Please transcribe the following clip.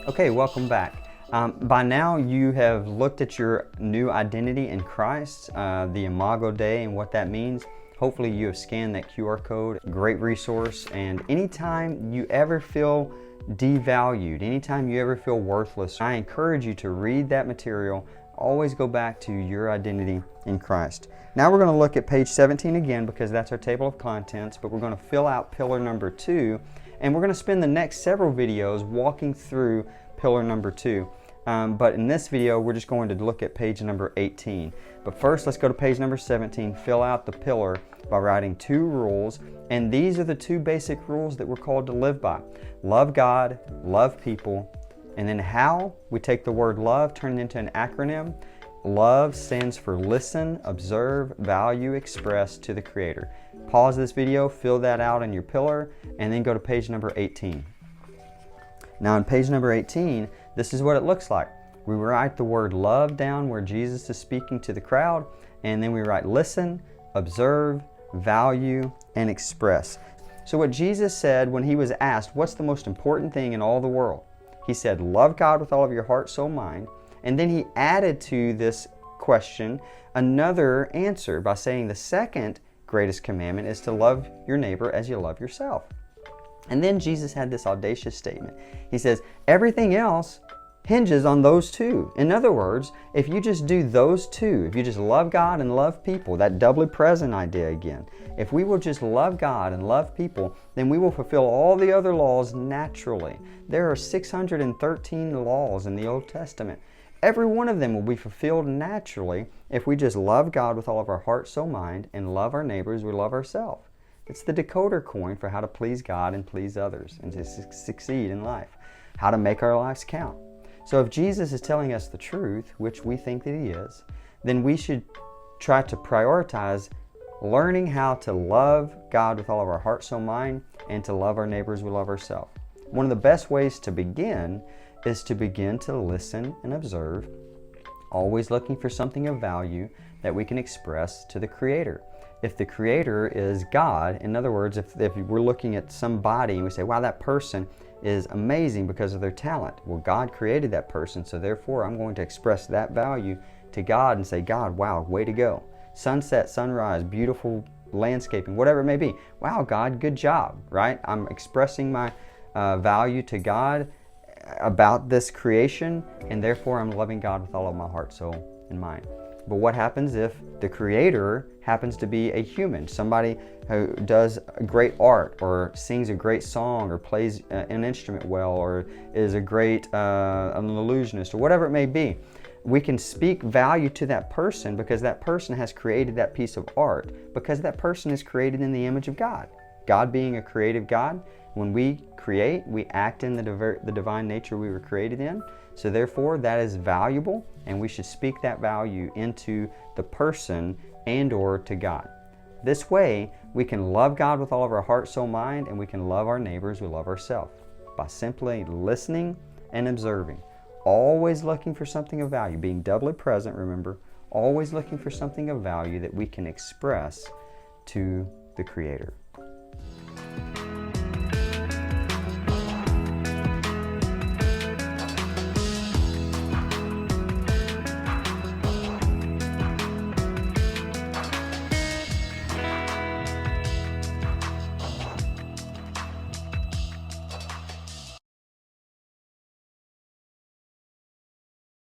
Okay, welcome back. By now you have looked at your new identity in Christ, the Imago Dei and what that means. Hopefully you have scanned that QR code. Great resource. And anytime you ever feel devalued, anytime you ever feel worthless, I encourage you to read that material. Always go back to your identity in Christ. Now we're going to look at page 17 again because that's our table of contents, but we're going to fill out pillar number 2, and we're going to spend the next several videos walking through pillar number 2. But in this video, we're just going to look at page number 18. But first, let's go to page number 17, fill out the pillar by writing 2 rules. And these are the 2 basic rules that we're called to live by. Love God, love people. And then how? We take the word love, turn it into an acronym. Love stands for listen, observe, value, express to the Creator. Pause this video, fill that out in your pillar, and then go to page number 18. Now on page number 18, this is what it looks like. We write the word love down where Jesus is speaking to the crowd, and then we write listen, observe, value, and express. So what Jesus said when he was asked, what's the most important thing in all the world? He said, love God with all of your heart, soul, mind. And then he added to this question another answer by saying the second greatest commandment is to love your neighbor as you love yourself. And then Jesus had this audacious statement. He says, everything else hinges on those 2. In other words, if you just do those 2, if you just love God and love people, that doubly present idea again, if we will just love God and love people, then we will fulfill all the other laws naturally. There are 613 laws in the Old Testament. Every one of them will be fulfilled naturally if we just love God with all of our heart, soul, mind, and love our neighbors, we love ourselves. It's the decoder coin for how to please God and please others and to succeed in life, how to make our lives count. So if Jesus is telling us the truth, which we think that he is, then we should try to prioritize learning how to love God with all of our heart, soul, mind, and to love our neighbors we love ourselves. One of the best ways to begin is to begin to listen and observe, always looking for something of value that we can express to the Creator. If the Creator is God, in other words, if we're looking at somebody and we say, wow, that person is amazing because of their talent. Well, God created that person, so therefore I'm going to express that value to God and say, God, wow, way to go. Sunset, sunrise, beautiful landscaping, whatever it may be. Wow, God, good job, right? I'm expressing my value to God about this creation, and therefore I'm loving God with all of my heart, soul, and mind. But what happens if the Creator happens to be a human, somebody who does great art or sings a great song or plays an instrument well or is a great an illusionist or whatever it may be? We can speak value to that person because that person has created that piece of art, because that person is created in the image of God. God being a creative God, when we create, we act in the divine nature we were created in. So therefore, that is valuable, and we should speak that value into the person and or to God. This way, we can love God with all of our heart, soul, mind, and we can love our neighbors we love ourselves by simply listening and observing. Always looking for something of value, being doubly present, remember, always looking for something of value that we can express to the Creator.